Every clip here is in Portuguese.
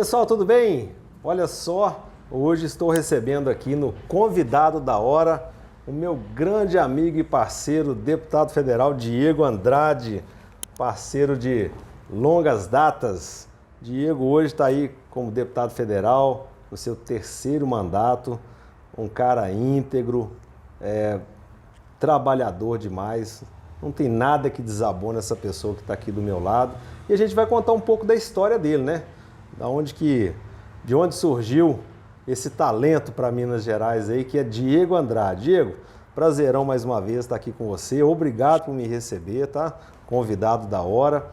pessoal, tudo bem? Olha só, hoje estou recebendo aqui no Convidado da Hora o meu grande amigo e parceiro, deputado federal Diego Andrade, parceiro de longas datas. Diego hoje está aí como deputado federal, no seu terceiro mandato, um cara íntegro, trabalhador demais, não tem nada que desabone essa pessoa que está aqui do meu lado. E a gente vai contar um pouco da história dele, né? De onde surgiu esse talento para Minas Gerais aí, que é Diego Andrade. Diego, prazerão mais uma vez estar aqui com você. Obrigado por me receber, tá? Convidado da hora.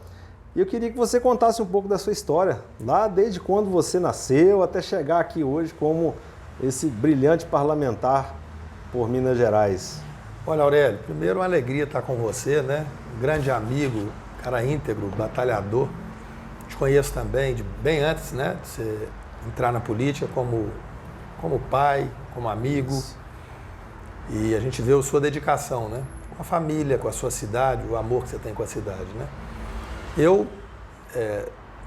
E eu queria que você contasse um pouco da sua história, lá desde quando você nasceu até chegar aqui hoje como esse brilhante parlamentar por Minas Gerais. Olha, Aurélio, primeiro uma alegria estar com você, né? Um grande amigo, cara íntegro, batalhador. Te conheço também de bem antes, né, de você entrar na política como pai, como amigo. Isso. E a gente vê a sua dedicação, né? Com a família, com a sua cidade, o amor que você tem com a cidade, né? Eu,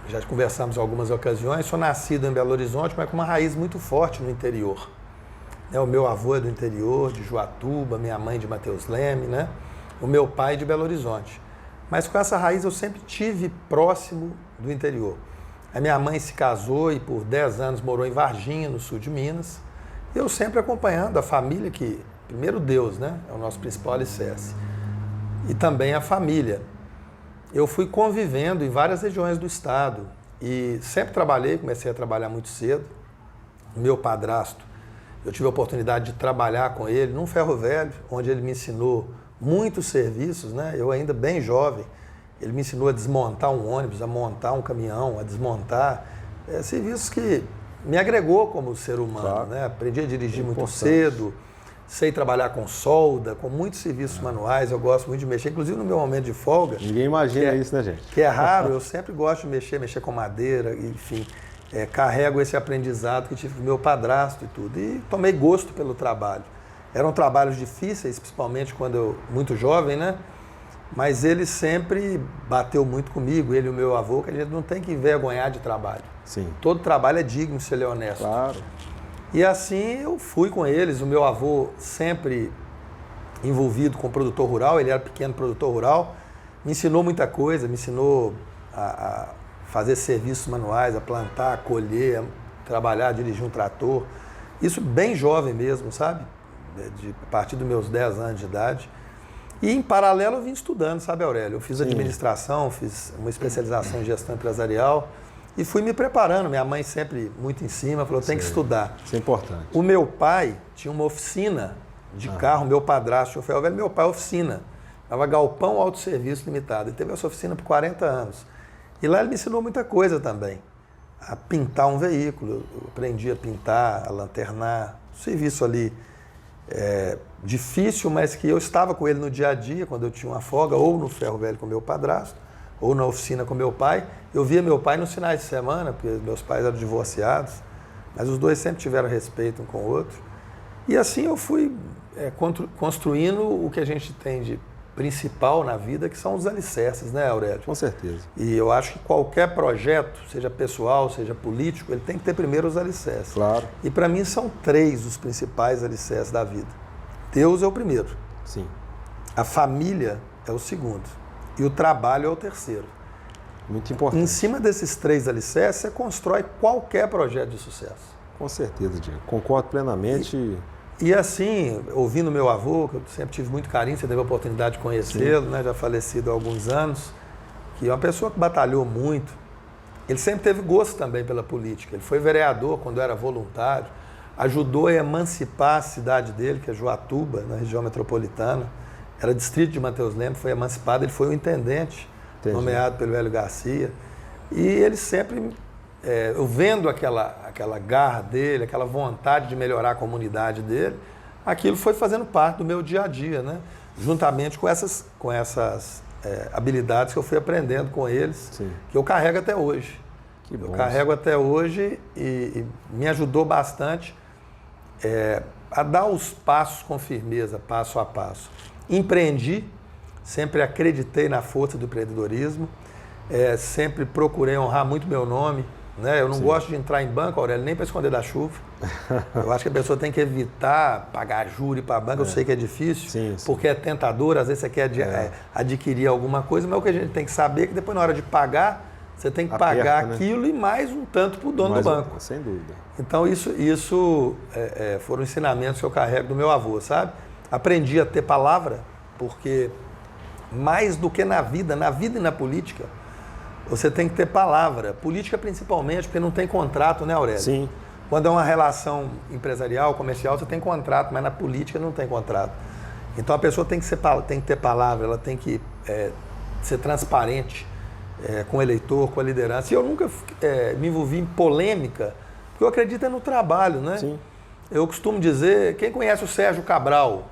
já conversamos em algumas ocasiões, sou nascido em Belo Horizonte, mas com uma raiz muito forte no interior. O meu avô é do interior, de Juatuba, minha mãe de Mateus Leme, né? O meu pai de Belo Horizonte. Mas com essa raiz eu sempre tive próximo do interior. A minha mãe se casou e por 10 anos morou em Varginha, no sul de Minas. Eu sempre acompanhando a família, que primeiro Deus, né? É o nosso principal alicerce. E também a família. Eu fui convivendo em várias regiões do estado e sempre trabalhei, comecei a trabalhar muito cedo. O meu padrasto, eu tive a oportunidade de trabalhar com ele num ferro velho, onde ele me ensinou muitos serviços, né? Eu ainda bem jovem, ele me ensinou a desmontar um ônibus, a montar um caminhão, a desmontar, serviços que me agregou como ser humano, claro, né? Aprendi a dirigir muito cedo, sei trabalhar com solda, com muitos serviços manuais, eu gosto muito de mexer, inclusive no meu momento de folga. Ninguém imagina isso, né, gente? Que é raro, eu sempre gosto de mexer com madeira, enfim. Carrego esse aprendizado que tive com meu padrasto e tudo. E tomei gosto pelo trabalho. Eram trabalhos difíceis, principalmente quando eu, muito jovem, né? Mas ele sempre bateu muito comigo, ele e o meu avô, que a gente não tem que envergonhar de trabalho. Sim. Todo trabalho é digno se ele é honesto. Claro. E assim eu fui com eles. O meu avô sempre envolvido com o produtor rural, ele era pequeno produtor rural, me ensinou muita coisa, me ensinou a fazer serviços manuais, a plantar, a colher, a trabalhar, a dirigir um trator. Isso bem jovem mesmo, sabe? A partir dos meus 10 anos de idade. E em paralelo eu vim estudando, sabe, Aurélio? Eu fiz administração, fiz uma especialização em gestão empresarial e fui me preparando. Minha mãe sempre muito em cima, falou, tem que estudar. Isso é importante. O meu pai tinha uma oficina de carro, meu padrasto tinha um ferro velho, meu pai oficina. Chamava Galpão Autosserviço Limitado. Ele teve essa oficina por 40 anos. E lá ele me ensinou muita coisa também. A pintar um veículo, eu aprendi a pintar, a lanternar, serviço ali difícil, mas que eu estava com ele no dia a dia, quando eu tinha uma folga, ou no ferro velho com meu padrasto, ou na oficina com meu pai. Eu via meu pai nos finais de semana, porque meus pais eram divorciados, mas os dois sempre tiveram respeito um com o outro. E assim eu fui construindo o que a gente tem de principal na vida, que são os alicerces, né, Aurélio? Com certeza. E eu acho que qualquer projeto, seja pessoal, seja político, ele tem que ter primeiro os alicerces. Claro. E para mim são 3 os principais alicerces da vida. Deus é o primeiro. Sim. A família é o segundo. E o trabalho é o terceiro. Muito importante. Em cima desses 3 alicerces, você constrói qualquer projeto de sucesso. Com certeza, Diego. Concordo plenamente. E assim, ouvindo meu avô, que eu sempre tive muito carinho, você teve a oportunidade de conhecê-lo, né, já falecido há alguns anos, que é uma pessoa que batalhou muito. Ele sempre teve gosto também pela política. Ele foi vereador quando era voluntário, ajudou a emancipar a cidade dele, que é Juatuba, na região metropolitana. Era distrito de Mateus Leme, foi emancipado, ele foi o intendente, nomeado pelo Hélio Garcia. E ele sempre, eu vendo aquela garra dele, aquela vontade de melhorar a comunidade dele, aquilo foi fazendo parte do meu dia a dia, né? Juntamente com essas habilidades que eu fui aprendendo com eles, Sim. Que eu carrego até hoje. Que bom. Eu carrego até hoje e me ajudou bastante a dar os passos com firmeza, passo a passo. Empreendi, sempre acreditei na força do empreendedorismo, sempre procurei honrar muito meu nome, né? Eu não gosto de entrar em banco, Aurélio, nem para esconder da chuva. Eu acho que a pessoa tem que evitar pagar juros para banco. Eu sei que é difícil, porque é tentador. Às vezes você quer adquirir alguma coisa, mas o que a gente tem que saber é que depois, na hora de pagar, você tem que pagar aquilo, né? E mais um tanto para o dono do banco. Sem dúvida. Então, isso foram ensinamentos que eu carrego do meu avô, sabe? Aprendi a ter palavra, porque mais do que na vida e na política, você tem que ter palavra. Política principalmente, porque não tem contrato, né, Aurélio? Sim. Quando é uma relação empresarial, comercial, você tem contrato, mas na política não tem contrato. Então a pessoa tem que ter palavra, ela tem que ser transparente com o eleitor, com a liderança. E eu nunca me envolvi em polêmica, porque eu acredito no trabalho, né? Sim. Eu costumo dizer, quem conhece o Sérgio Cabral?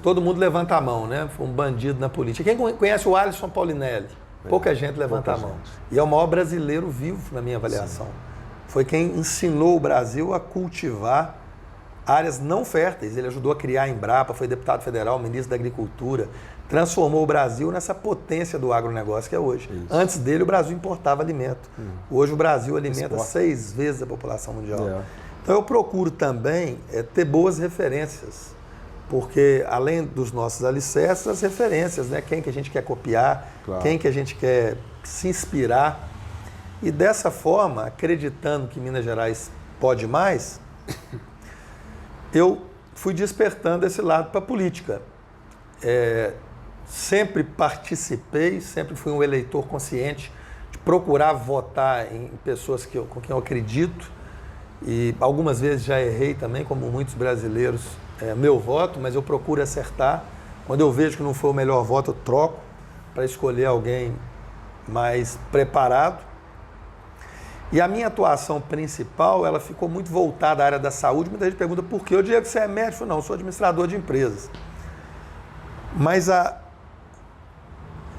Todo mundo levanta a mão, né? Foi um bandido na política. Quem conhece o Alisson Paulinelli? Pouca gente levanta a mão. E é o maior brasileiro vivo, na minha avaliação. Sim. Foi quem ensinou o Brasil a cultivar áreas não férteis. Ele ajudou a criar a Embrapa, foi deputado federal, ministro da Agricultura, transformou o Brasil nessa potência do agronegócio que é hoje. Isso. Antes dele, o Brasil importava alimento. Hoje, o Brasil alimenta 6 vezes a população mundial. Então, eu procuro também ter boas referências. Porque, além dos nossos alicerces, as referências, né? Quem que a gente quer copiar, quem que a gente quer se inspirar. E dessa forma, acreditando que Minas Gerais pode mais, eu fui despertando esse lado para a política. Sempre participei, sempre fui um eleitor consciente de procurar votar em pessoas com quem eu acredito. E algumas vezes já errei também, como muitos brasileiros, meu voto, mas eu procuro acertar. Quando eu vejo que não foi o melhor voto, eu troco para escolher alguém mais preparado. E a minha atuação principal, ela ficou muito voltada à área da saúde. Muita gente pergunta por quê? Eu digo que você é médico? Não, eu sou administrador de empresas. Mas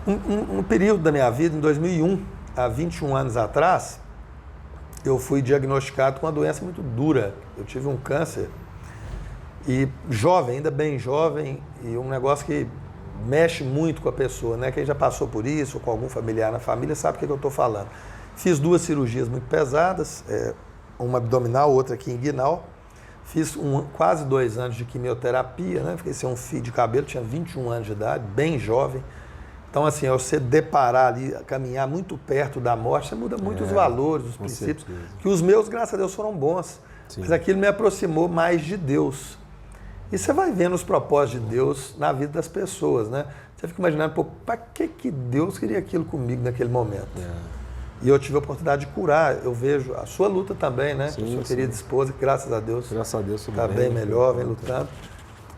um período da minha vida, em 2001, há 21 anos atrás, eu fui diagnosticado com uma doença muito dura. Eu tive um câncer. E jovem, ainda bem jovem, e um negócio que mexe muito com a pessoa, né? Quem já passou por isso, ou com algum familiar na família, sabe o que eu estou falando. Fiz 2 cirurgias muito pesadas, uma abdominal, outra aqui inguinal. Fiz quase 2 anos de quimioterapia, né? Fiquei sem um fio de cabelo, tinha 21 anos de idade, bem jovem. Então, assim, você deparar ali, caminhar muito perto da morte, você muda muito os valores, os princípios, que os meus, graças a Deus, foram bons. Sim. Mas aquilo me aproximou mais de Deus. E você vai vendo os propósitos de Deus na vida das pessoas, né? Você fica imaginando, pô, para que Deus queria aquilo comigo naquele momento? E eu tive a oportunidade de curar. Eu vejo a sua luta também, né? Sim, a sua querida esposa, que graças a Deus está bem melhor, vem lutando.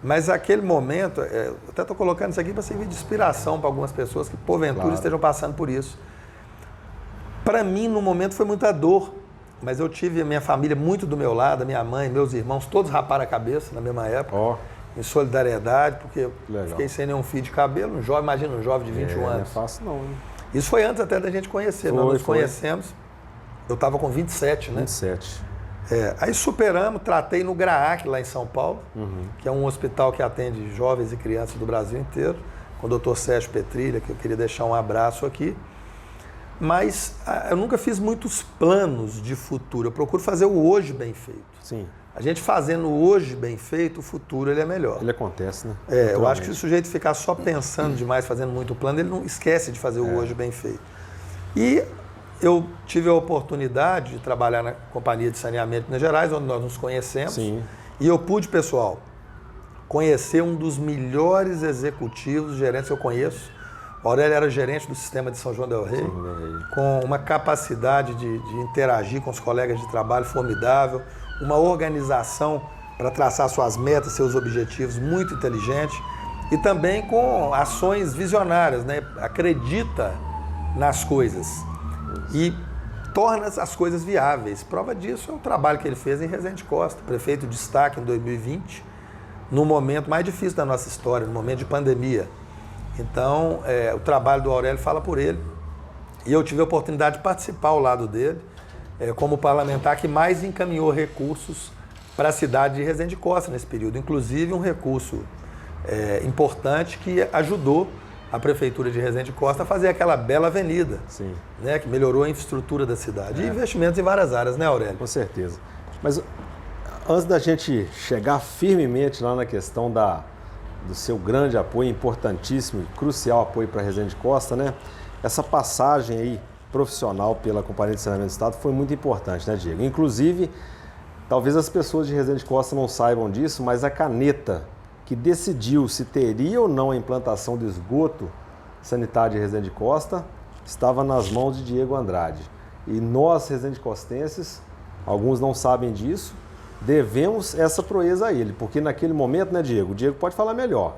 Mas aquele momento, eu até estou colocando isso aqui para servir de inspiração para algumas pessoas que, porventura, estejam passando por isso. Para mim, no momento, foi muita dor. Mas eu tive a minha família muito do meu lado, a minha mãe, meus irmãos, todos raparam a cabeça na mesma época, em solidariedade, porque eu fiquei sem nenhum fio de cabelo, imagina um jovem de 21 anos. Não é fácil não, hein? Isso foi antes até da gente conhecer, nós nos conhecemos, eu estava com 27, né? 27. Aí superamos, tratei no GRAAC, lá em São Paulo, que é um hospital que atende jovens e crianças do Brasil inteiro, com o Dr. Sérgio Petrilha, que eu queria deixar um abraço aqui. Mas eu nunca fiz muitos planos de futuro. Eu procuro fazer o hoje bem feito. Sim. A gente fazendo o hoje bem feito, o futuro ele é melhor. Ele acontece, né? Eu acho que se o sujeito ficar só pensando demais, fazendo muito plano, ele não esquece de fazer o hoje bem feito. E eu tive a oportunidade de trabalhar na Companhia de Saneamento de Minas Gerais, onde nós nos conhecemos. Sim. E eu pude, pessoal, conhecer um dos melhores executivos, gerentes que eu conheço. O Aurélio era gerente do sistema de São João del Rei, com uma capacidade de interagir com os colegas de trabalho formidável, uma organização para traçar suas metas, seus objetivos muito inteligente e também com ações visionárias, né? Acredita nas coisas e torna as coisas viáveis. Prova disso é o trabalho que ele fez em Resende Costa, prefeito de destaque em 2020, no momento mais difícil da nossa história, no momento de pandemia. Então, o trabalho do Aurélio fala por ele. E eu tive a oportunidade de participar ao lado dele, como parlamentar que mais encaminhou recursos para a cidade de Resende Costa nesse período. Inclusive, um recurso importante que ajudou a Prefeitura de Resende Costa a fazer aquela bela avenida, Sim. né, que melhorou a infraestrutura da cidade. E investimentos em várias áreas, né, Aurélio? Com certeza. Mas antes da gente chegar firmemente lá na questão do seu grande apoio, importantíssimo e crucial apoio para Resende Costa, né? Essa passagem aí profissional pela Companhia de Saneamento do Estado foi muito importante, né, Diego? Inclusive, talvez as pessoas de Resende Costa não saibam disso, mas a caneta que decidiu se teria ou não a implantação do esgoto sanitário de Resende Costa estava nas mãos de Diego Andrade. E nós, resendecostenses, alguns não sabem disso, devemos essa proeza a ele, porque naquele momento, né, Diego? O Diego pode falar melhor.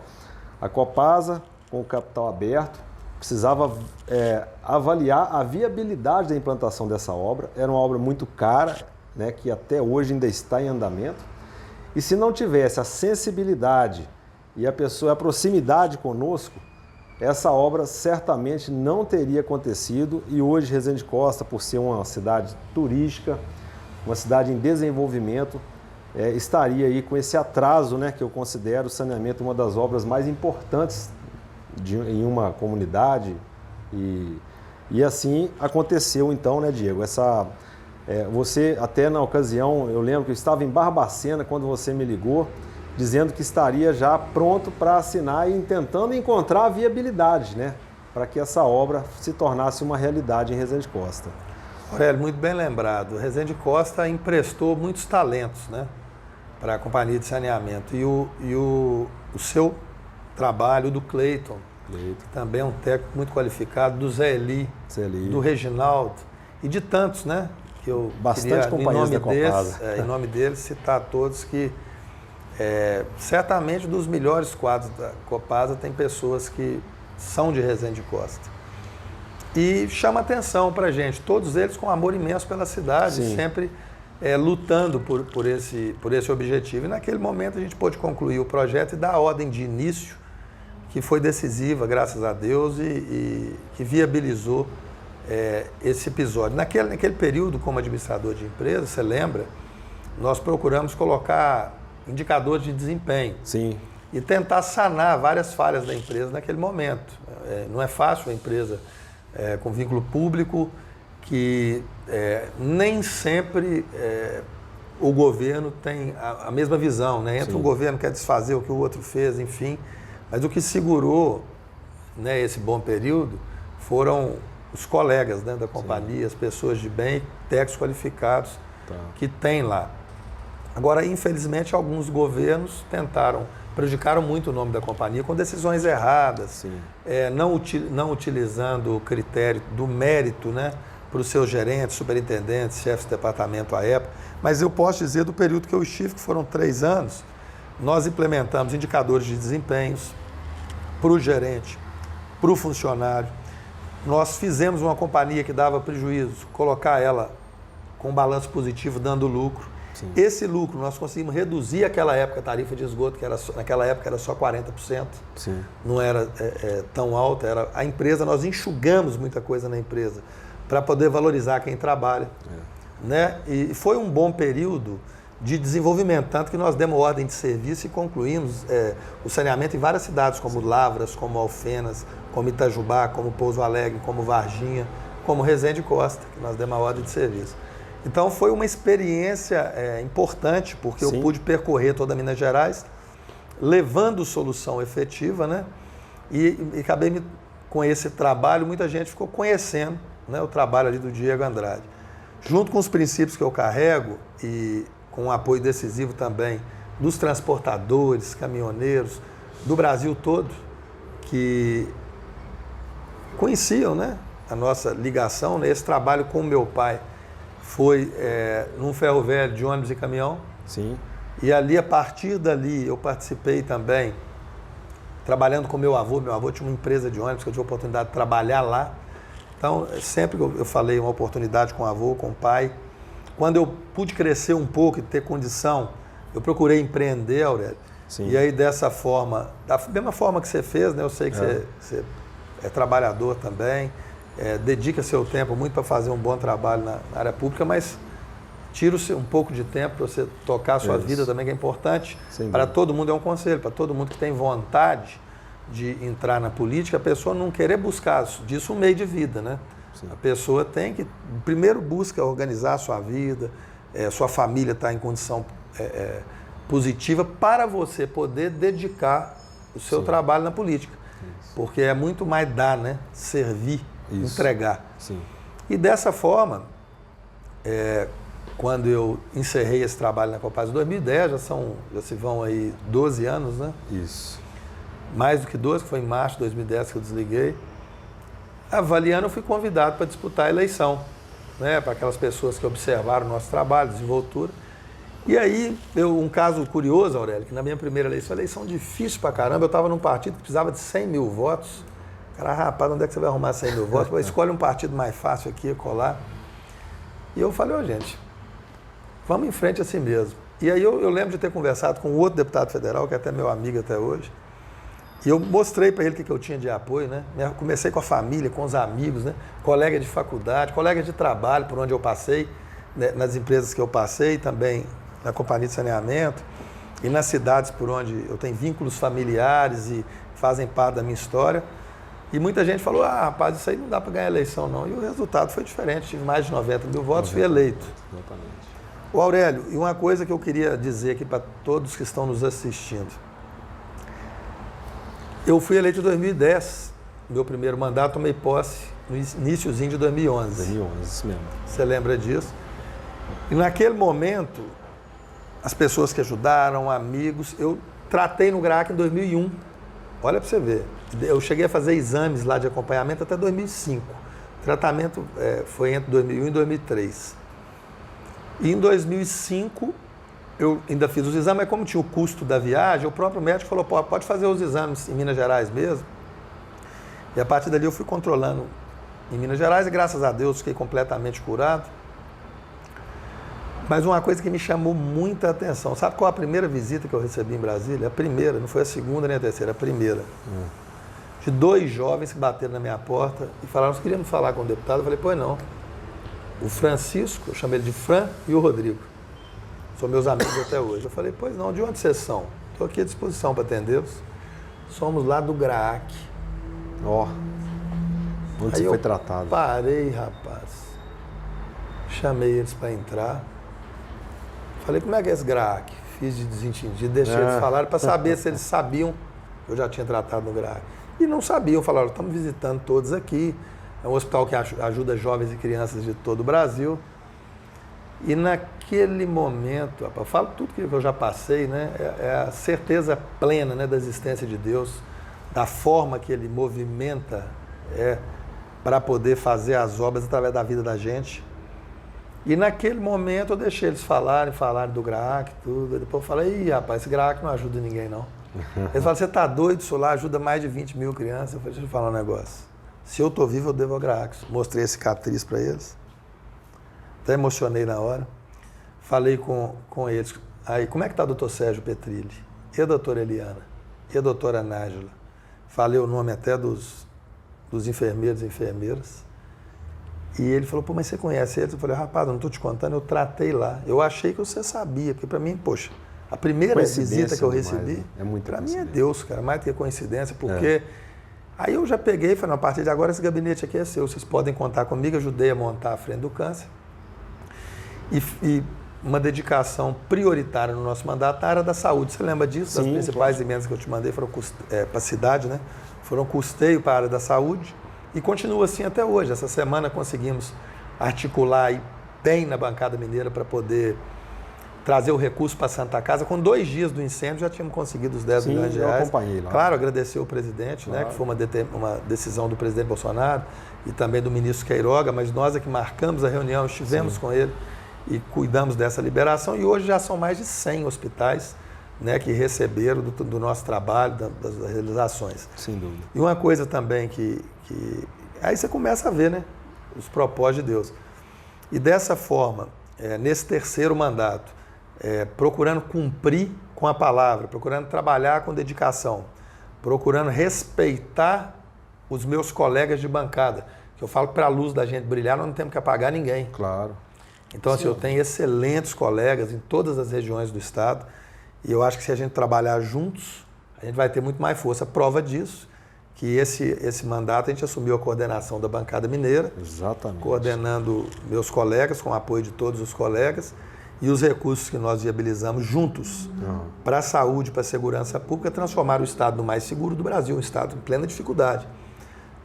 A Copasa, com o capital aberto, precisava avaliar a viabilidade da implantação dessa obra. Era uma obra muito cara, né, que até hoje ainda está em andamento. E se não tivesse a sensibilidade e a proximidade conosco, essa obra certamente não teria acontecido. E hoje Resende Costa, por ser uma cidade turística, uma cidade em desenvolvimento, estaria aí com esse atraso, né, que eu considero o saneamento uma das obras mais importantes em uma comunidade. E assim aconteceu então, né, Diego? Você, até na ocasião, eu lembro que eu estava em Barbacena quando você me ligou, dizendo que estaria já pronto para assinar e tentando encontrar a viabilidade, né, para que essa obra se tornasse uma realidade em Resende Costa. Aurélio, muito bem lembrado. Resende Costa emprestou muitos talentos, né, para a Companhia de Saneamento. E o seu trabalho, do Cleiton, que também é um técnico muito qualificado, do Zé Eli, do Reginaldo e de tantos, né? Que eu bastante companhias da Copasa. Em nome deles, citar todos que certamente dos melhores quadros da Copasa tem pessoas que são de Resende Costa. E chama atenção para a gente, todos eles com amor imenso pela cidade, Sim. sempre lutando por esse objetivo. E naquele momento a gente pôde concluir o projeto e dar a ordem de início, que foi decisiva, graças a Deus, e que viabilizou esse episódio. Naquele período, como administrador de empresa, você lembra, nós procuramos colocar indicadores de desempenho. Sim. E tentar sanar várias falhas da empresa naquele momento. Não é fácil a empresa com vínculo público, que nem sempre o governo tem a mesma visão, né? Entra o governo, quer desfazer o que o outro fez, enfim. Mas o que segurou, né, esse bom período foram os colegas, né, da companhia, as pessoas de bem, técnicos qualificados que tem lá. Agora, infelizmente, alguns governos prejudicaram muito o nome da companhia com decisões erradas, não utilizando o critério do mérito, né, para os seus gerentes, superintendentes, chefes de departamento à época. Mas eu posso dizer, do período que eu estive, que foram 3 anos, nós implementamos indicadores de desempenhos para o gerente, para o funcionário. Nós fizemos uma companhia que dava prejuízo, colocar ela com balanço positivo, dando lucro. Sim. Esse lucro nós conseguimos reduzir aquela época a tarifa de esgoto, que naquela época era só 40%. Sim. Não era tão alta. A empresa, nós enxugamos muita coisa na empresa para poder valorizar quem trabalha. Né? E foi um bom período de desenvolvimento, tanto que nós demos ordem de serviço e concluímos o saneamento em várias cidades, como Lavras, como Alfenas, como Itajubá, como Pouso Alegre, como Varginha, como Resende Costa, que nós demos a ordem de serviço. Então foi uma experiência importante, porque eu pude percorrer toda Minas Gerais, levando solução efetiva, né? E acabei com esse trabalho, muita gente ficou conhecendo, né, o trabalho ali do Diego Andrade. Junto com os princípios que eu carrego e com um apoio decisivo também dos transportadores, caminhoneiros, do Brasil todo, que conheciam, né, a nossa ligação, né, esse trabalho com o meu pai foi num ferro velho de ônibus e caminhão. Sim. E ali, a partir dali, eu participei também, trabalhando com meu avô. Meu avô tinha uma empresa de ônibus, que eu tive a oportunidade de trabalhar lá. Então, sempre que eu falei uma oportunidade com o avô, com o pai, quando eu pude crescer um pouco e ter condição, eu procurei empreender, Aurélio. Sim. E aí, dessa forma, da mesma forma que você fez, né? Eu sei que você é trabalhador também, dedica seu tempo muito para fazer um bom trabalho na área pública, mas tira um pouco de tempo para você tocar a sua vida também, que é importante. Para todo mundo, é um conselho, para todo mundo que tem vontade, de entrar na política a pessoa não querer buscar disso um meio de vida, né? Sim. A pessoa tem que, primeiro, busca organizar a sua vida, sua família está em condição positiva para você poder dedicar o seu trabalho na política. Isso. Porque é muito mais dar, né? Servir, entregar. Sim. E dessa forma, quando eu encerrei esse trabalho na Copasa em 2010, já se vão aí 12 anos, né? Isso. Mais do que 12, que foi em março de 2010 que eu desliguei. Avaliando, eu fui convidado para disputar a eleição, né? Para aquelas pessoas que observaram o nosso trabalho, desenvoltura. E aí, um caso curioso, Aurélio, que na minha primeira eleição, eleição difícil pra caramba, eu estava num partido que precisava de 100 mil votos. Cara, rapaz, onde é que você vai arrumar 100 mil votos? Escolhe um partido mais fácil aqui, colar. E eu falei, gente, vamos em frente assim mesmo. E aí eu lembro de ter conversado com outro deputado federal, que é até meu amigo até hoje, e eu mostrei para ele o que eu tinha de apoio, né? Comecei com a família, com os amigos, né? Colega de faculdade, colega de trabalho por onde eu passei, né? Nas empresas que eu passei, também na companhia de saneamento, e nas cidades por onde eu tenho vínculos familiares e fazem parte da minha história. E muita gente falou, rapaz, isso aí não dá para ganhar eleição não. E o resultado foi diferente, tive mais de 90 mil votos, fui eleito. Exatamente. Ô Aurélio, e uma coisa que eu queria dizer aqui para todos que estão nos assistindo. Eu fui eleito em 2010, meu primeiro mandato, tomei posse no iniciozinho de 2011. 2011, isso mesmo. Você lembra disso? E naquele momento, as pessoas que ajudaram, amigos, eu tratei no GRAAC em 2001. Olha para você ver. Eu cheguei a fazer exames lá de acompanhamento até 2005. O tratamento foi entre 2001 e 2003. E em 2005, eu ainda fiz os exames, mas como tinha o custo da viagem, o próprio médico falou, pode fazer os exames em Minas Gerais mesmo. E a partir dali eu fui controlando em Minas Gerais e graças a Deus fiquei completamente curado. Mas uma coisa que me chamou muita atenção, sabe qual a primeira visita que eu recebi em Brasília? A primeira, não foi a segunda nem a terceira, a primeira. De 2 jovens que bateram na minha porta e falaram, nós queríamos falar com o deputado. Eu falei, pois não. O Francisco, eu chamei ele de Fran, e o Rodrigo. São meus amigos até hoje. Eu falei, pois não, de onde vocês são? Estou aqui à disposição para atendê-los. Somos lá do GRAAC. Ó, onde você foi tratado? Parei, rapaz. Chamei eles para entrar. Falei, como é que é esse GRAAC? Fiz de desentendido, deixei eles falarem para saber se eles sabiam que eu já tinha tratado no GRAAC. E não sabiam, falaram, estamos visitando todos aqui. É um hospital que ajuda jovens e crianças de todo o Brasil. E naquele momento, eu falo tudo que eu já passei, né? É a certeza plena, né, da existência de Deus, da forma que Ele movimenta para poder fazer as obras através da vida da gente. E naquele momento eu deixei eles falarem do GRAAC, tudo. Depois eu falei, ih, rapaz, esse GRAAC não ajuda ninguém, não. Eles falaram, você tá doido, isso lá ajuda mais de 20 mil crianças. Eu falei, deixa eu falar um negócio. Se eu tô vivo, eu devo ao GRAAC. Mostrei a cicatriz para eles. Até emocionei na hora. Falei com eles. Aí, como é que tá o doutor Sérgio Petrilli? E a doutora Eliana? E a doutora Nájila? Falei o nome até dos enfermeiros e enfermeiras. E ele falou, pô, mas você conhece eles? Eu falei, rapaz, eu não estou te contando, eu tratei lá. Eu achei que você sabia, porque para mim, poxa, a primeira visita que eu recebi, para mim é Deus, cara, mais do que coincidência, porque aí eu já peguei e falei, a partir de agora esse gabinete aqui é seu, vocês podem contar comigo, ajudei a montar a frente do câncer. E uma dedicação prioritária no nosso mandato na área da saúde. Você lembra disso? Sim, das principais emendas que eu te mandei foram para a cidade, né? Foram custeio para a área da saúde. E continua assim até hoje. Essa semana conseguimos articular aí bem na bancada mineira para poder trazer o recurso para a Santa Casa. Com 2 dias do incêndio já tínhamos conseguido os 10 milhões de reais. Eu acompanhei lá. Claro, agradecer o presidente, né, que foi uma decisão do presidente Bolsonaro e também do ministro Queiroga, mas nós é que marcamos a reunião, estivemos com ele e cuidamos dessa liberação. E hoje já são mais de 100 hospitais, né, que receberam do nosso trabalho, das realizações. Sem dúvida. E uma coisa também que aí você começa a ver, né, os propósitos de Deus. E dessa forma, nesse terceiro mandato, procurando cumprir com a palavra, procurando trabalhar com dedicação, procurando respeitar os meus colegas de bancada, que eu falo que para a luz da gente brilhar, nós não temos que apagar ninguém. Claro. Então, assim, eu tenho excelentes colegas em todas as regiões do estado, e eu acho que se a gente trabalhar juntos, a gente vai ter muito mais força. Prova disso, que esse mandato a gente assumiu a coordenação da bancada mineira. Exatamente. Coordenando meus colegas, com o apoio de todos os colegas, e os recursos que nós viabilizamos juntos para a saúde, para a segurança pública, transformar o Estado no mais seguro do Brasil, um Estado em plena dificuldade.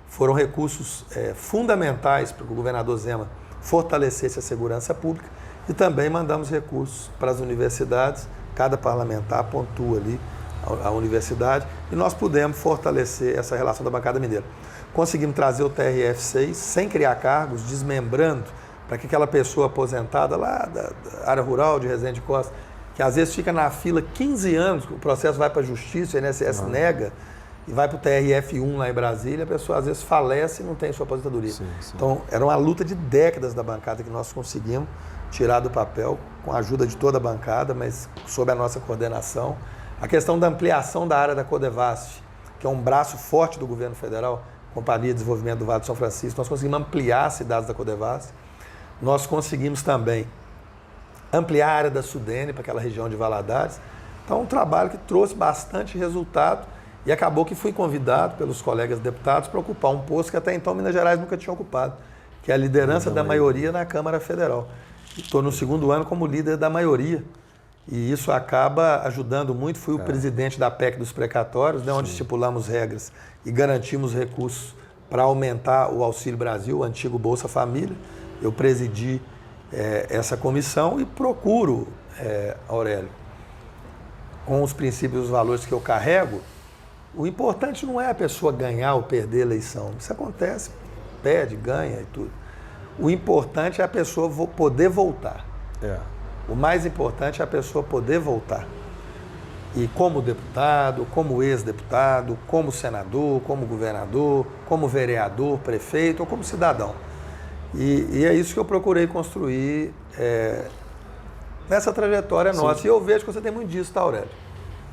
Foram recursos fundamentais para que o governador Zema fortalecesse a segurança pública, e também mandamos recursos para as universidades, cada parlamentar pontua ali a universidade, e nós pudemos fortalecer essa relação da bancada mineira. Conseguimos trazer o TRF6 sem criar cargos, desmembrando, para que aquela pessoa aposentada lá da área rural de Resende Costa, que às vezes fica na fila 15 anos, o processo vai para a justiça, o INSS nega, e vai para o TRF1 lá em Brasília, a pessoa às vezes falece e não tem sua aposentadoria. Sim. Então, era uma luta de décadas da bancada que nós conseguimos tirar do papel, com a ajuda de toda a bancada, mas sob a nossa coordenação. A questão da ampliação da área da Codevasf, que é um braço forte do governo federal, Companhia de Desenvolvimento do Vale do São Francisco, nós conseguimos ampliar as cidades da Codevasf. Nós conseguimos também ampliar a área da Sudene para aquela região de Valadares. Então, um trabalho que trouxe bastante resultado, e acabou que fui convidado pelos colegas deputados para ocupar um posto que até então Minas Gerais nunca tinha ocupado, que é a liderança da maioria na Câmara Federal. Estou no segundo ano como líder da maioria, e isso acaba ajudando muito. Fui o presidente da PEC dos precatórios, né, onde estipulamos regras e garantimos recursos para aumentar o Auxílio Brasil, o antigo Bolsa Família. Eu presidi essa comissão e procuro, Aurélio, com os princípios e os valores que eu carrego, o importante não é a pessoa ganhar ou perder a eleição. Isso acontece, perde, ganha e tudo. O importante é a pessoa poder voltar. O mais importante é a pessoa poder voltar. E como deputado, como ex-deputado, como senador, como governador, como vereador, prefeito ou como cidadão. E é isso que eu procurei construir nessa trajetória nossa. Sim. E eu vejo que você tem muito disso, tá, Aurélio?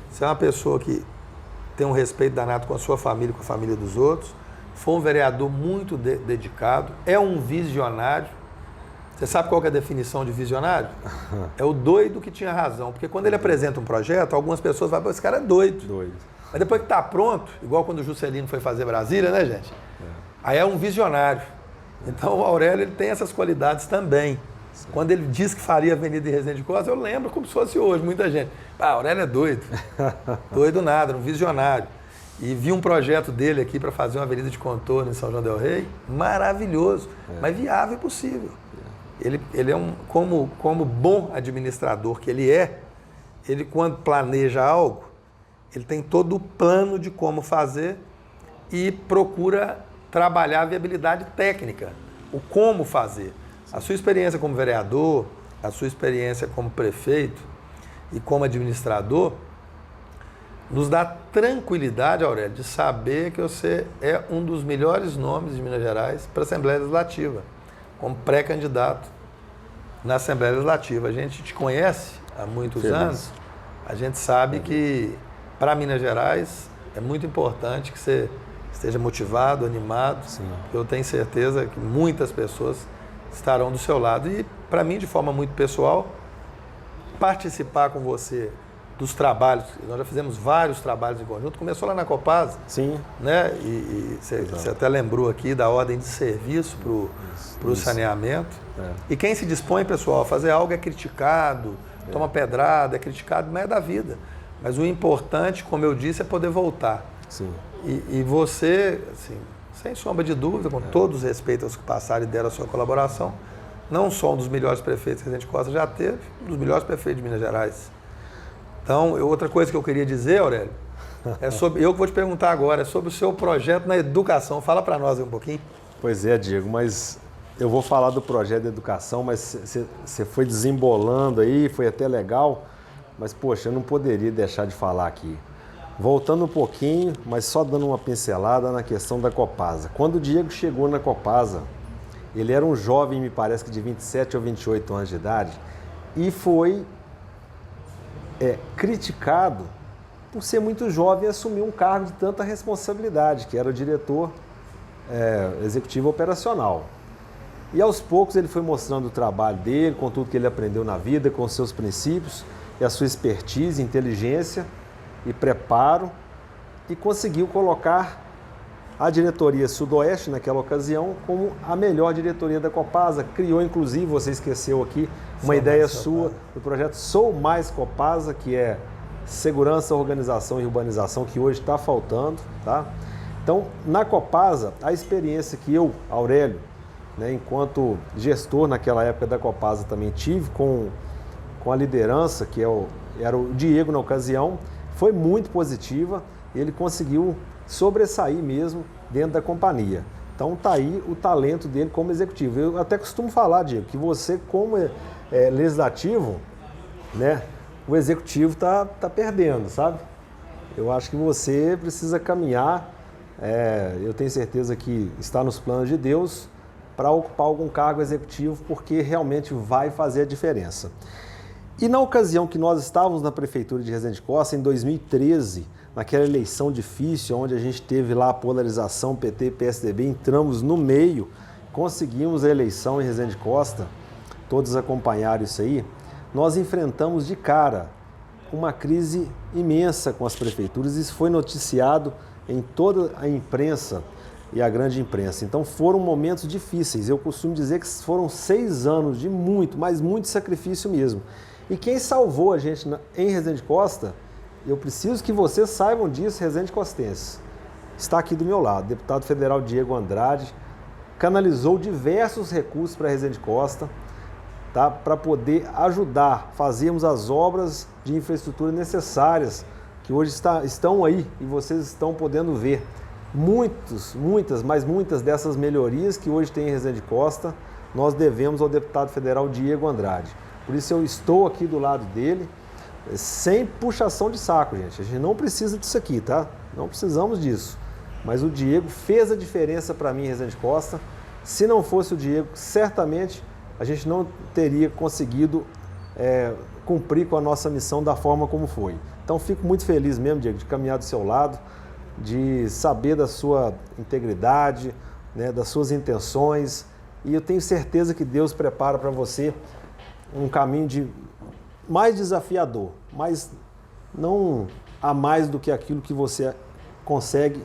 Você é uma pessoa que tem um respeito danado com a sua família, com a família dos outros. Foi um vereador muito dedicado, é um visionário. Você sabe qual que é a definição de visionário? É o doido que tinha razão. Porque quando ele apresenta um projeto, algumas pessoas vão falar, esse cara é doido. Mas depois que está pronto, igual quando o Juscelino foi fazer Brasília, né, gente? Aí é um visionário. Então o Aurélio ele tem essas qualidades também. Sim. Quando ele diz que faria a Avenida de Resende Costa, eu lembro como se fosse hoje, muita gente. Aurélio é doido. Doido nada, um visionário. E vi um projeto dele aqui para fazer uma avenida de contorno em São João del Rei, maravilhoso, mas viável e possível. Ele é como bom administrador que ele é, ele quando planeja algo, ele tem todo o plano de como fazer e procura trabalhar a viabilidade técnica, o como fazer. A sua experiência como vereador, a sua experiência como prefeito e como administrador, nos dá tranquilidade, Aurélio, de saber que você é um dos melhores nomes de Minas Gerais para a Assembleia Legislativa, como pré-candidato na Assembleia Legislativa. A gente te conhece há muitos anos, a gente sabe que para Minas Gerais é muito importante que você esteja motivado, animado. Sim. Eu tenho certeza que muitas pessoas estarão do seu lado. E, para mim, de forma muito pessoal, participar com você dos trabalhos, nós já fizemos vários trabalhos em conjunto, começou lá na Copasa. Sim. Né? E você até lembrou aqui da ordem de serviço para o saneamento. E quem se dispõe, pessoal, a fazer algo é criticado, toma pedrada, é criticado, mas é da vida. Mas o importante, como eu disse, é poder voltar. Sim. E você, assim, sem sombra de dúvida, com todos os respeitos aos que passaram e deram a sua colaboração, não só um dos melhores prefeitos que a gente Costa já teve, um dos melhores prefeitos de Minas Gerais. Então, outra coisa que eu queria dizer, Aurélio, é sobre, eu que vou te perguntar agora, é sobre o seu projeto na educação. Fala para nós aí um pouquinho. Pois é, Diego, mas eu vou falar do projeto de educação, mas você foi desembolando aí, foi até legal, mas, poxa, eu não poderia deixar de falar aqui. Voltando um pouquinho, mas só dando uma pincelada na questão da Copasa. Quando o Diego chegou na Copasa, ele era um jovem, me parece que de 27 ou 28 anos de idade, e foi criticado por ser muito jovem e assumir um cargo de tanta responsabilidade, que era o diretor executivo operacional. E aos poucos ele foi mostrando o trabalho dele, com tudo que ele aprendeu na vida, com os seus princípios, e a sua expertise, inteligência e preparo, e conseguiu colocar a diretoria Sudoeste, naquela ocasião, como a melhor diretoria da Copasa. Criou, inclusive, você esqueceu aqui, uma ideia sua do projeto Sou Mais Copasa, que é segurança, organização e urbanização, que hoje está faltando, tá? Então, na Copasa, a experiência que eu, Aurélio, né, enquanto gestor naquela época da Copasa, também tive com a liderança, que era o Diego na ocasião, foi muito positiva. Ele conseguiu sobressair mesmo dentro da companhia. Então tá aí o talento dele como executivo. Eu até costumo falar, Diego, que você como legislativo, né, o executivo tá perdendo, sabe? Eu acho que você precisa caminhar, eu tenho certeza que está nos planos de Deus, para ocupar algum cargo executivo, porque realmente vai fazer a diferença. E na ocasião que nós estávamos na Prefeitura de Resende Costa, em 2013, naquela eleição difícil, onde a gente teve lá a polarização PT e PSDB, entramos no meio, conseguimos a eleição em Resende Costa, todos acompanharam isso aí, nós enfrentamos de cara uma crise imensa com as prefeituras, isso foi noticiado em toda a imprensa e a grande imprensa. Então foram momentos difíceis, eu costumo dizer que foram 6 anos de muito, mas muito sacrifício mesmo. E quem salvou a gente em Resende Costa, eu preciso que vocês saibam disso, Resende Costense, está aqui do meu lado, deputado federal Diego Andrade, canalizou diversos recursos para Resende Costa, tá, para poder ajudar, fazermos as obras de infraestrutura necessárias, que hoje estão aí e vocês estão podendo ver. Muitas dessas melhorias que hoje tem em Resende Costa, nós devemos ao deputado federal Diego Andrade. Por isso eu estou aqui do lado dele, sem puxação de saco, gente. A gente não precisa disso aqui, tá? Não precisamos disso. Mas o Diego fez a diferença para mim em Resende Costa. Se não fosse o Diego, certamente a gente não teria conseguido cumprir com a nossa missão da forma como foi. Então fico muito feliz mesmo, Diego, de caminhar do seu lado, de saber da sua integridade, né, das suas intenções. E eu tenho certeza que Deus prepara para você um caminho mais desafiador, mas não há mais do que aquilo que você consegue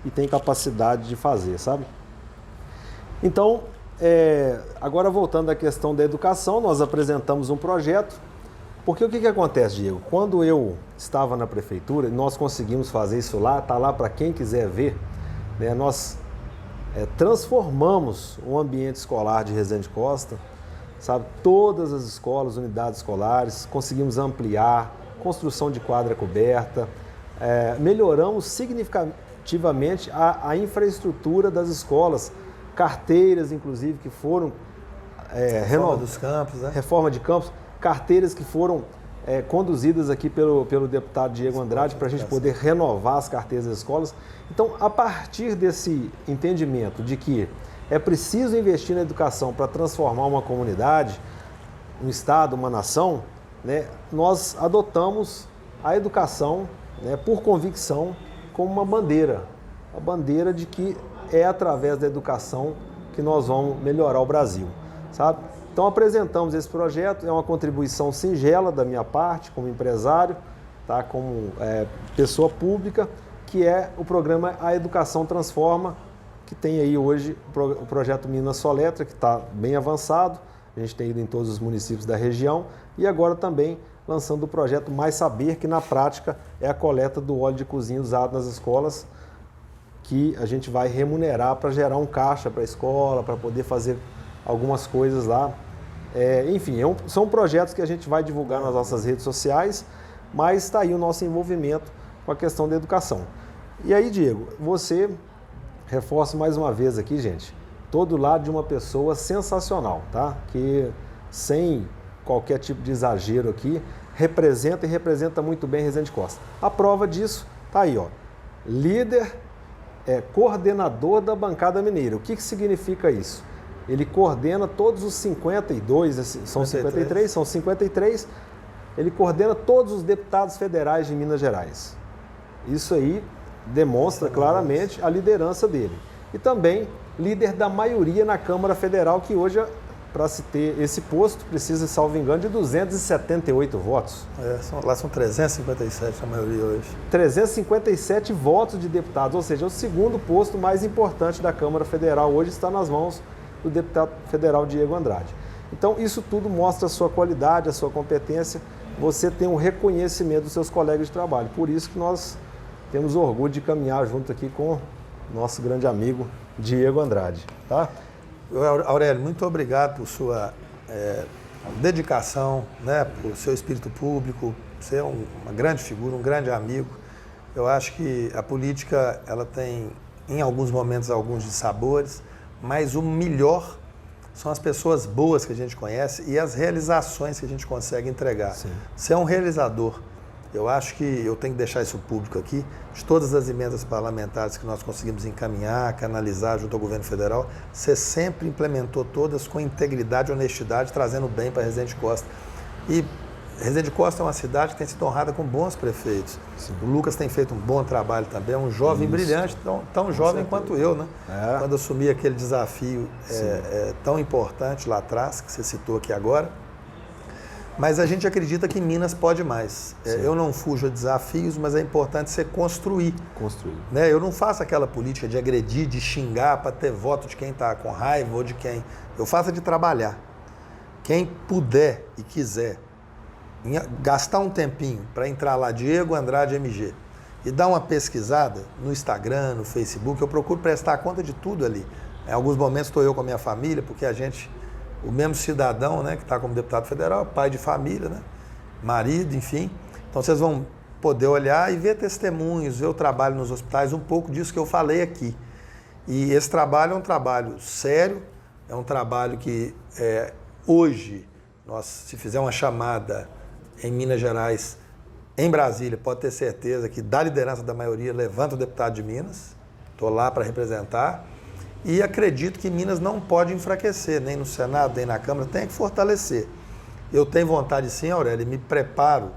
e tem capacidade de fazer, sabe? Então, agora voltando à questão da educação, nós apresentamos um projeto, porque o que acontece, Diego? Quando eu estava na prefeitura, nós conseguimos fazer isso lá, está lá para quem quiser ver, né? Nós transformamos o ambiente escolar de Resende Costa, sabe? Todas as escolas, unidades escolares, conseguimos ampliar, construção de quadra coberta, melhoramos significativamente a infraestrutura das escolas, carteiras, inclusive, que foram reforma dos campos, né? Reforma de campos, carteiras que foram conduzidas aqui pelo deputado Diego Andrade para a gente poder renovar as carteiras das escolas. Então, a partir desse entendimento de que é preciso investir na educação para transformar uma comunidade, um estado, uma nação, né, nós adotamos a educação, né, por convicção como uma bandeira. A bandeira de que é através da educação que nós vamos melhorar o Brasil, sabe? Então apresentamos esse projeto, é uma contribuição singela da minha parte como empresário, tá, como pessoa pública, que é o programa A Educação Transforma, que tem aí hoje o projeto Minas Soletra, que está bem avançado, a gente tem ido em todos os municípios da região, e agora também lançando o projeto Mais Saber, que na prática é a coleta do óleo de cozinha usado nas escolas, que a gente vai remunerar para gerar um caixa para a escola, para poder fazer algumas coisas lá. Enfim, são projetos que a gente vai divulgar nas nossas redes sociais, mas está aí o nosso envolvimento com a questão da educação. E aí, Diego, você reforça mais uma vez aqui, gente, todo lado de uma pessoa sensacional, tá? Que sem qualquer tipo de exagero aqui, representa muito bem Resende Costa. A prova disso tá aí, ó. Líder, coordenador da bancada mineira. O que significa isso? Ele coordena todos os 52, são 53, são 53, ele coordena todos os deputados federais de Minas Gerais. Isso aí demonstra claramente a liderança dele. E também líder da maioria na Câmara Federal, que hoje para se ter esse posto, precisa, salvo engano, de 278 votos. Lá são 357 a maioria hoje. 357 votos de deputados, ou seja, é o segundo posto mais importante da Câmara Federal. Hoje está nas mãos do deputado federal Diego Andrade. Então, isso tudo mostra a sua qualidade, a sua competência. Você tem um reconhecimento dos seus colegas de trabalho. Por isso que nós temos orgulho de caminhar junto aqui com nosso grande amigo Diego Andrade. Tá? Aurélio, muito obrigado por sua dedicação, né, por seu espírito público. Você é uma grande figura, um grande amigo. Eu acho que a política ela tem, em alguns momentos, alguns dissabores, mas o melhor são as pessoas boas que a gente conhece e as realizações que a gente consegue entregar. Sim. Você é um realizador. Eu acho que eu tenho que deixar isso público aqui. De todas as emendas parlamentares que nós conseguimos encaminhar, canalizar junto ao governo federal, você sempre implementou todas com integridade e honestidade, trazendo bem para Resende Costa. E Resende Costa é uma cidade que tem sido honrada com bons prefeitos. Sim. O Lucas tem feito um bom trabalho também, é um jovem brilhante, tão jovem quanto eu, né? Quando assumi aquele desafio tão importante lá atrás, que você citou aqui agora. Mas a gente acredita que Minas pode mais. Eu não fujo a desafios, mas é importante você construir. Né? Eu não faço aquela política de agredir, de xingar para ter voto de quem está com raiva ou de quem... Eu faço de trabalhar. Quem puder e quiser gastar um tempinho para entrar lá, Diego Andrade MG, e dar uma pesquisada no Instagram, no Facebook, eu procuro prestar conta de tudo ali. Em alguns momentos estou eu com a minha família, porque o mesmo cidadão, né, que está como deputado federal, pai de família, né, marido, enfim. Então vocês vão poder olhar e ver testemunhos, ver o trabalho nos hospitais, um pouco disso que eu falei aqui. E esse trabalho é um trabalho sério, é um trabalho que hoje, se fizer uma chamada em Minas Gerais, em Brasília, pode ter certeza que da liderança da maioria levanta o deputado de Minas, estou lá para representar. E acredito que Minas não pode enfraquecer, nem no Senado, nem na Câmara, tem que fortalecer. Eu tenho vontade sim, Aurélio, e me preparo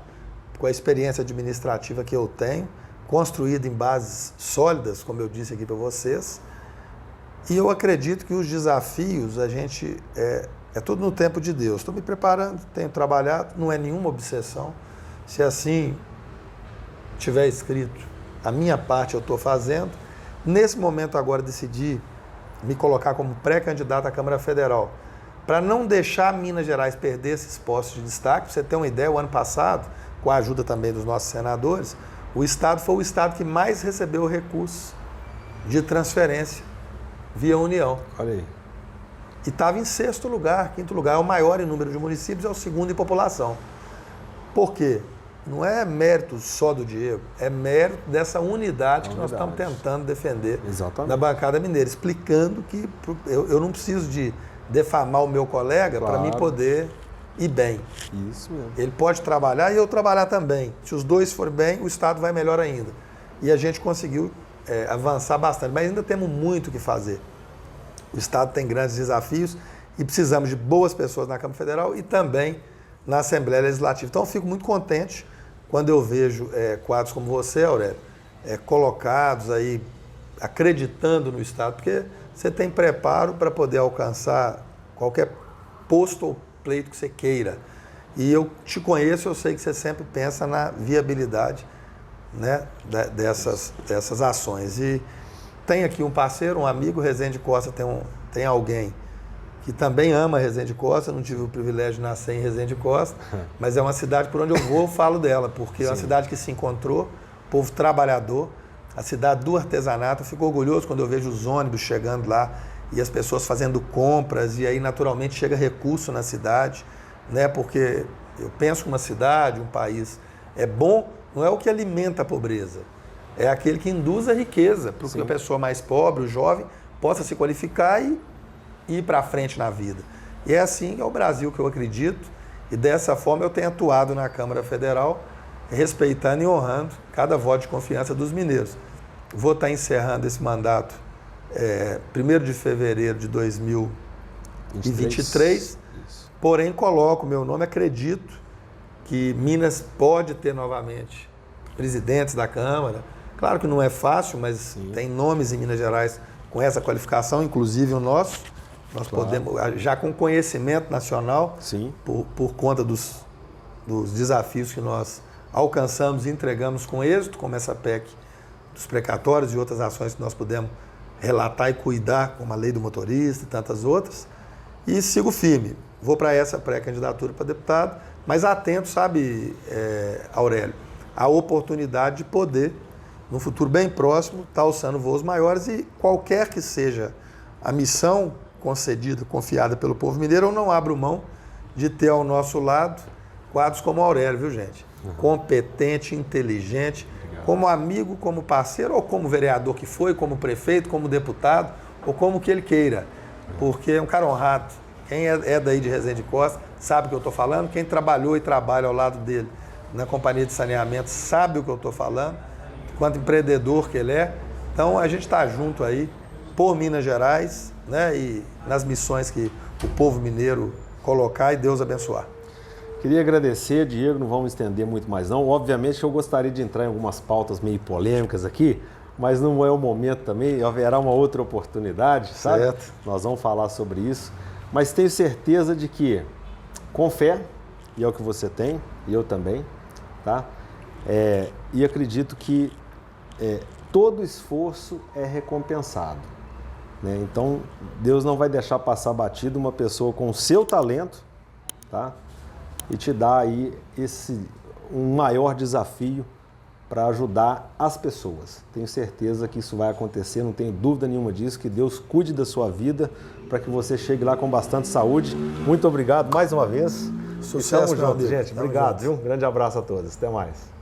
com a experiência administrativa que eu tenho, construída em bases sólidas, como eu disse aqui para vocês. E eu acredito que os desafios, é tudo no tempo de Deus. Estou me preparando, tenho trabalhado, não é nenhuma obsessão. Se assim tiver escrito, a minha parte eu estou fazendo. Nesse momento agora decidi me colocar como pré-candidato à Câmara Federal, para não deixar Minas Gerais perder esses postos de destaque. Para você ter uma ideia, o ano passado, com a ajuda também dos nossos senadores, o Estado foi o Estado que mais recebeu recursos de transferência via União. Olha aí. E estava em sexto lugar, quinto lugar, é o maior em número de municípios, é o segundo em população. Por quê? Não é mérito só do Diego, é mérito dessa unidade que nós estamos tentando defender. Exatamente. Na bancada mineira, explicando que eu não preciso de defamar o meu colega para mim poder ir bem. Isso mesmo. Ele pode trabalhar e eu trabalhar também. Se os dois forem bem, o Estado vai melhor ainda. E a gente conseguiu avançar bastante, mas ainda temos muito o que fazer. O Estado tem grandes desafios e precisamos de boas pessoas na Câmara Federal e também na Assembleia Legislativa. Então eu fico muito contente quando eu vejo quadros como você, Aurélio, colocados aí, acreditando no Estado, porque você tem preparo para poder alcançar qualquer posto ou pleito que você queira. E eu te conheço, eu sei que você sempre pensa na viabilidade, né, dessas ações. E tem aqui um parceiro, um amigo, Resende Costa tem alguém que também ama Resende Costa, não tive o privilégio de nascer em Resende Costa, mas é uma cidade por onde eu vou, eu falo dela, porque é uma cidade que se encontrou, povo trabalhador, a cidade do artesanato. Eu fico orgulhoso quando eu vejo os ônibus chegando lá e as pessoas fazendo compras, e aí naturalmente chega recurso na cidade, né? Porque eu penso que uma cidade, um país é bom, não é o que alimenta a pobreza, é aquele que induz a riqueza, para que a pessoa mais pobre, o jovem, possa se qualificar e ir para frente na vida. E é assim que é o Brasil que eu acredito, e dessa forma eu tenho atuado na Câmara Federal, respeitando e honrando cada voto de confiança dos mineiros. Vou estar encerrando esse mandato 1º de fevereiro de 2023, porém coloco o meu nome, acredito que Minas pode ter novamente presidentes da Câmara. Claro que não é fácil, mas tem nomes em Minas Gerais com essa qualificação, inclusive o nosso, Nós podemos, já com conhecimento nacional, Sim. por conta dos desafios que nós alcançamos e entregamos com êxito, como essa PEC dos precatórios e outras ações que nós pudemos relatar e cuidar, como a lei do motorista e tantas outras, e sigo firme. Vou para essa pré-candidatura para deputado, mas atento, sabe, Aurélio, a oportunidade de poder, no futuro bem próximo, estar alçando voos maiores e qualquer que seja a missão concedida, confiada pelo povo mineiro, eu não abro mão de ter ao nosso lado quadros como o Aurélio, viu, gente? Competente, inteligente, como amigo, como parceiro, ou como vereador que foi, como prefeito, como deputado, ou como que ele queira, porque é um cara honrado. Quem é daí de Resende Costa sabe o que eu estou falando, quem trabalhou e trabalha ao lado dele na companhia de saneamento sabe o que eu estou falando, quanto empreendedor que ele é. Então a gente está junto aí por Minas Gerais, né, e nas missões que o povo mineiro colocar e Deus abençoar. Queria agradecer, Diego, não vamos estender muito mais não. Obviamente eu gostaria de entrar em algumas pautas meio polêmicas aqui, mas não é o momento também, haverá uma outra oportunidade, sabe? Certo. Nós vamos falar sobre isso, mas tenho certeza de que, com fé, e é o que você tem, e eu também, tá? E acredito que todo esforço é recompensado, né? Então, Deus não vai deixar passar batido uma pessoa com o seu talento, tá? E te dá aí um maior desafio para ajudar as pessoas. Tenho certeza que isso vai acontecer, não tenho dúvida nenhuma disso, que Deus cuide da sua vida para que você chegue lá com bastante saúde. Muito obrigado mais uma vez. Sucesso, Tamo junto, meu amigo. gente. Obrigado, viu? Grande abraço a todos. Até mais.